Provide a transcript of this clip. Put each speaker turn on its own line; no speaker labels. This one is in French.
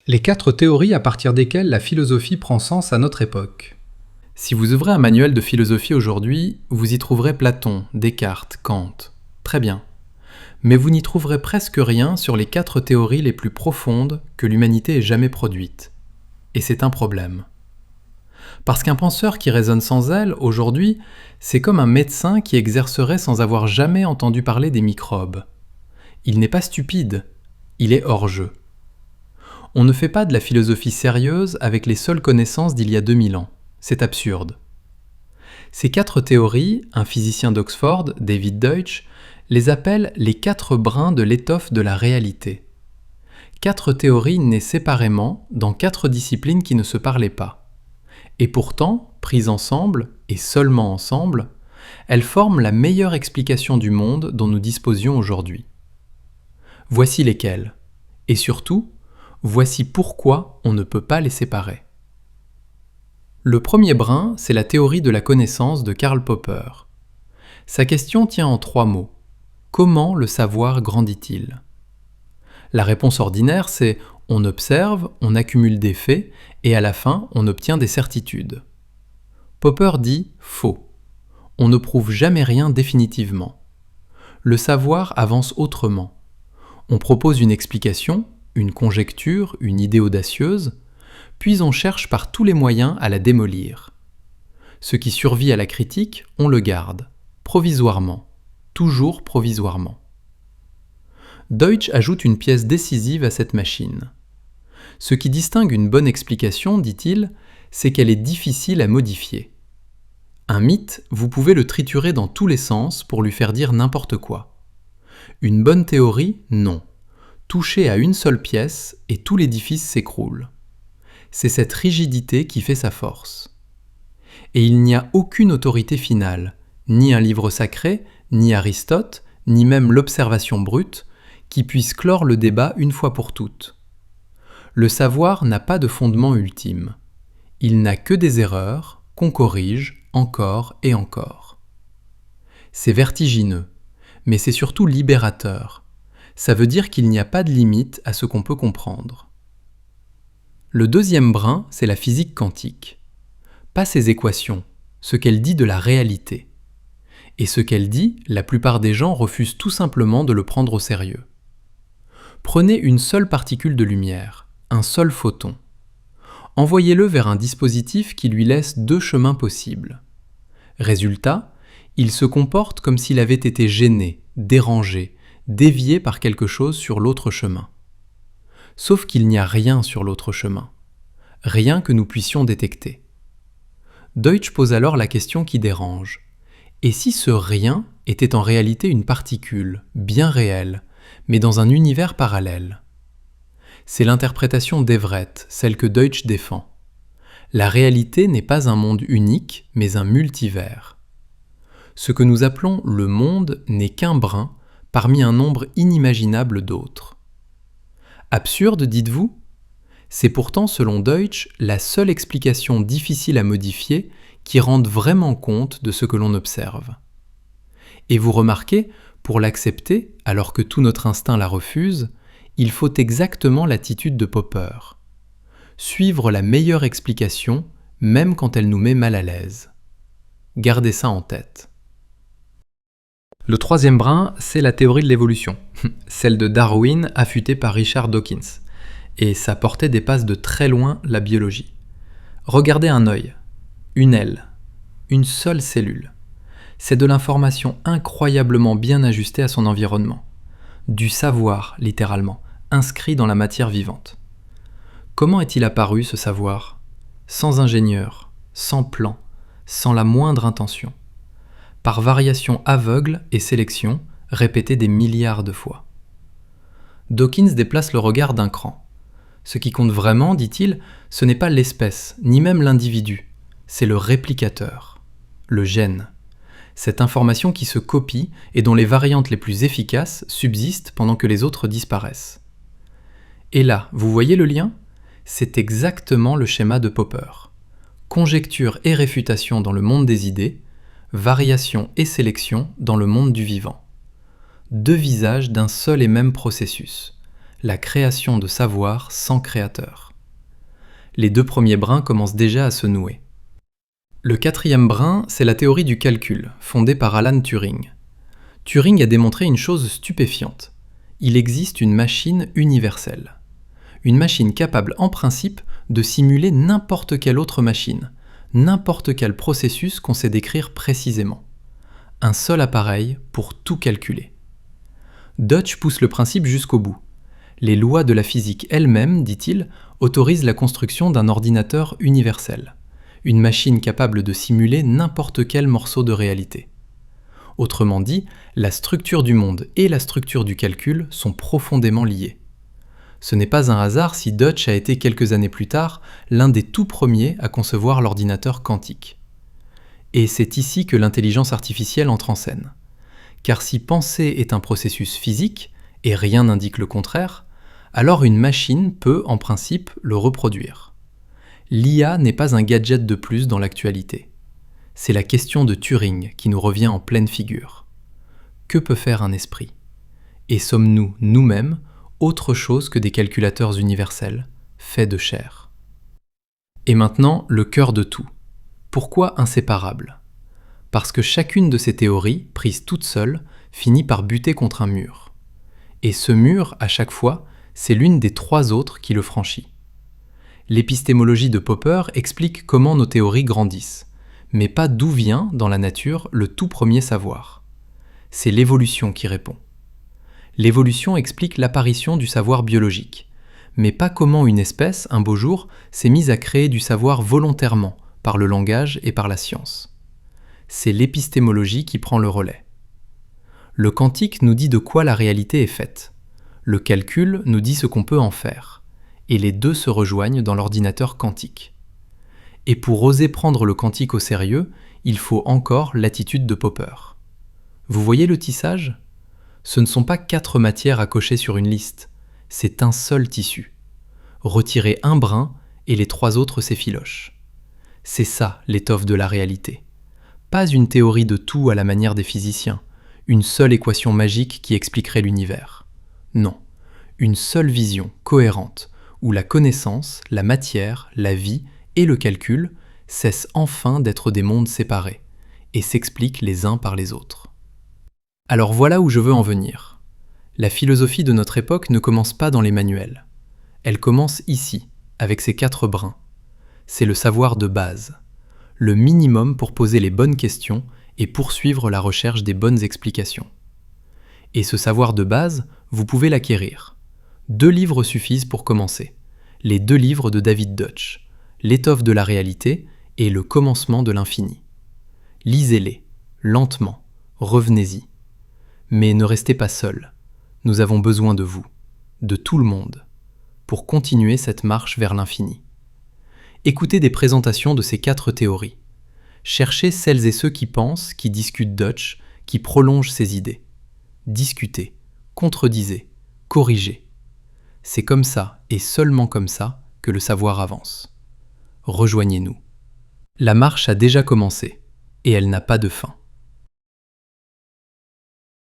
Les 4 théories à partir desquelles la philosophie prend sens à notre époque.
Si vous ouvrez un manuel de philosophie aujourd'hui, vous y trouverez Platon, Descartes, Kant. Très bien. Mais vous n'y trouverez presque rien sur les 4 théories les plus profondes que l'humanité ait jamais produites. Et c'est un problème. Parce qu'un penseur qui raisonne sans elle, aujourd'hui, c'est comme un médecin qui exercerait sans avoir jamais entendu parler des microbes. Il n'est pas stupide, il est hors jeu. On ne fait pas de la philosophie sérieuse avec les seules connaissances d'il y a 2000 ans. C'est absurde. Ces 4 théories, un physicien d'Oxford, David Deutsch, les appelle les 4 brins de l'étoffe de la réalité. 4 théories nées séparément dans 4 disciplines qui ne se parlaient pas. Et pourtant, prises ensemble, et seulement ensemble, elles forment la meilleure explication du monde dont nous disposions aujourd'hui. Voici lesquelles. Et surtout, voici pourquoi on ne peut pas les séparer. Le premier brin, c'est la théorie de la connaissance de Karl Popper. Sa question tient en 3 mots. Comment le savoir grandit-il ? La réponse ordinaire, c'est on observe, on accumule des faits, et à la fin, on obtient des certitudes. Popper dit faux. On ne prouve jamais rien définitivement. Le savoir avance autrement. On propose une explication, une conjecture, une idée audacieuse, puis on cherche par tous les moyens à la démolir. Ce qui survit à la critique, on le garde, provisoirement, toujours provisoirement. Deutsch ajoute une pièce décisive à cette machine. Ce qui distingue une bonne explication, dit-il, c'est qu'elle est difficile à modifier. Un mythe, vous pouvez le triturer dans tous les sens pour lui faire dire n'importe quoi. Une bonne théorie, non. Touchez à une seule pièce et tout l'édifice s'écroule. C'est cette rigidité qui fait sa force. Et il n'y a aucune autorité finale, ni un livre sacré, ni Aristote, ni même l'observation brute, qui puisse clore le débat une fois pour toutes. Le savoir n'a pas de fondement ultime. Il n'a que des erreurs qu'on corrige encore et encore. C'est vertigineux, mais c'est surtout libérateur. Ça veut dire qu'il n'y a pas de limite à ce qu'on peut comprendre. Le deuxième brin, c'est la physique quantique. Pas ses équations, ce qu'elle dit de la réalité. Et ce qu'elle dit, la plupart des gens refusent tout simplement de le prendre au sérieux. Prenez une seule particule de lumière, un seul photon. Envoyez-le vers un dispositif qui lui laisse 2 chemins possibles. Résultat, il se comporte comme s'il avait été gêné, dérangé, dévié par quelque chose sur l'autre chemin. Sauf qu'il n'y a rien sur l'autre chemin. Rien que nous puissions détecter. Deutsch pose alors la question qui dérange. Et si ce rien était en réalité une particule, bien réelle, mais dans un univers parallèle ? C'est l'interprétation d'Everett, celle que Deutsch défend. La réalité n'est pas un monde unique, mais un multivers. Ce que nous appelons le monde n'est qu'un brin parmi un nombre inimaginable d'autres. Absurde, dites-vous ? C'est pourtant, selon Deutsch, la seule explication difficile à modifier qui rende vraiment compte de ce que l'on observe. Et vous remarquez, pour l'accepter, alors que tout notre instinct la refuse, il faut exactement l'attitude de Popper. Suivre la meilleure explication, même quand elle nous met mal à l'aise. Gardez ça en tête.
Le troisième brin, c'est la théorie de l'évolution, celle de Darwin affûtée par Richard Dawkins, et ça portait dépasse de très loin la biologie. Regardez un œil, une aile, une seule cellule. C'est de l'information incroyablement bien ajustée à son environnement. Du savoir, littéralement, inscrit dans la matière vivante. Comment est-il apparu, ce savoir ? Sans ingénieur, sans plan, sans la moindre intention. Par variation aveugle et sélection, répétée des milliards de fois. Dawkins déplace le regard d'un cran. Ce qui compte vraiment, dit-il, ce n'est pas l'espèce, ni même l'individu, c'est le réplicateur, le gène. Cette information qui se copie et dont les variantes les plus efficaces subsistent pendant que les autres disparaissent. Et là, vous voyez le lien ? C'est exactement le schéma de Popper. Conjecture et réfutation dans le monde des idées, variation et sélection dans le monde du vivant. 2 visages d'un seul et même processus.
la création de savoir sans créateur. Les 2 premiers brins commencent déjà à se nouer. Le 4e brin, c'est la théorie du calcul, fondée par Alan Turing. Turing a démontré une chose stupéfiante. Il existe une machine universelle. Une machine capable en principe de simuler n'importe quelle autre machine, n'importe quel processus qu'on sait décrire précisément. Un seul appareil pour tout calculer. Deutsch pousse le principe jusqu'au bout. Les lois de la physique elles-mêmes, dit-il, autorisent la construction d'un ordinateur universel, une machine capable de simuler n'importe quel morceau de réalité. Autrement dit, la structure du monde et la structure du calcul sont profondément liées. Ce n'est pas un hasard si Deutsch a été quelques années plus tard l'un des tout premiers à concevoir l'ordinateur quantique. Et c'est ici que l'intelligence artificielle entre en scène. Car si penser est un processus physique, et rien n'indique le contraire, alors une machine peut, en principe, le reproduire. L'IA n'est pas un gadget de plus dans l'actualité. C'est la question de Turing qui nous revient en pleine figure. Que peut faire un esprit? Et sommes-nous, nous-mêmes, autre chose que des calculateurs universels, faits de chair? Et maintenant, le cœur de tout. Pourquoi inséparables? Parce que chacune de ces théories, prises toutes seules, finit par buter contre un mur. Et ce mur, à chaque fois, c'est l'une des 3 autres qui le franchit. L'épistémologie de Popper explique comment nos théories grandissent, mais pas d'où vient, dans la nature, le tout premier savoir. C'est l'évolution qui répond. L'évolution explique l'apparition du savoir biologique, mais pas comment une espèce, un beau jour, s'est mise à créer du savoir volontairement, par le langage et par la science. C'est l'épistémologie qui prend le relais. Le quantique nous dit de quoi la réalité est faite. Le calcul nous dit ce qu'on peut en faire. Et les 2 se rejoignent dans l'ordinateur quantique. Et pour oser prendre le quantique au sérieux, il faut encore l'attitude de Popper. Vous voyez le tissage? Ce ne sont pas 4 matières à cocher sur une liste, c'est un seul tissu. Retirez un brin et les 3 autres s'effilochent. C'est ça l'étoffe de la réalité. Pas une théorie de tout à la manière des physiciens, une seule équation magique qui expliquerait l'univers. Non, une seule vision cohérente où la connaissance, la matière, la vie et le calcul cessent enfin d'être des mondes séparés et s'expliquent les uns par les autres. Alors voilà où je veux en venir. La philosophie de notre époque ne commence pas dans les manuels. Elle commence ici, avec ces 4 brins. C'est le savoir de base, le minimum pour poser les bonnes questions et poursuivre la recherche des bonnes explications. Et ce savoir de base, vous pouvez l'acquérir. 2 livres suffisent pour commencer. Les 2 livres de David Deutsch, L'étoffe de la réalité et Le commencement de l'infini. Lisez-les, lentement, revenez-y. Mais ne restez pas seul. Nous avons besoin de vous, de tout le monde, pour continuer cette marche vers l'infini. Écoutez des présentations de ces 4 théories. Cherchez celles et ceux qui pensent, qui discutent Deutsch, qui prolongent ces idées. Discutez, contredisez, corrigez. C'est comme ça, et seulement comme ça, que le savoir avance. Rejoignez-nous. La marche a déjà commencé, et elle n'a pas de fin.